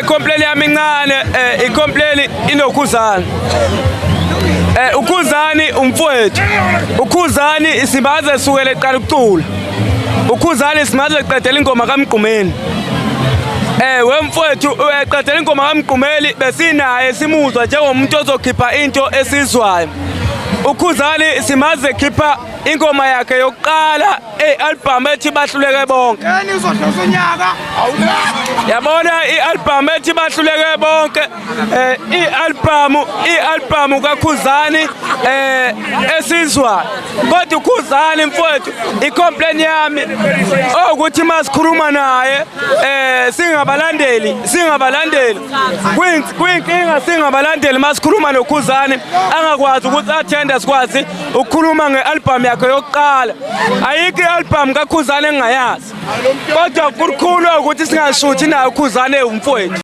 Complain yami incane icomplain inoKhuzani. uKhuzani umfowethu. uKhuzani isimaze sukele eqala ukucula. uKhuzani isimaze eqedela ingoma kaMgqumeni. Wemfowethu eqedela ingoma kaMgqumeli besinaye simuzwa njengomuntu ozokhipha into esizwayo. uKhuzani simaze ekhipha ingoma yakhe yokuqala album ethi bahluleke bonke. Izodlosa unyaka. Yabona album ethi bahluleke bonke album kaKhuzani esizwa. Kodwa uKhuzani mfowethu icomplain yami ukuthi masikhuluma naye singabalandeli kwinkinga singabalandeli masikhuluma noKhuzani angakwazi ukuthi athenda sikwazi ukukhuluma ngealbum yakhe yokuqala. Ayikho ialbum kaKhuzani engayazi. Kodwa kukhulu ukuthi singashuthi naye uKhuzani umfowethu.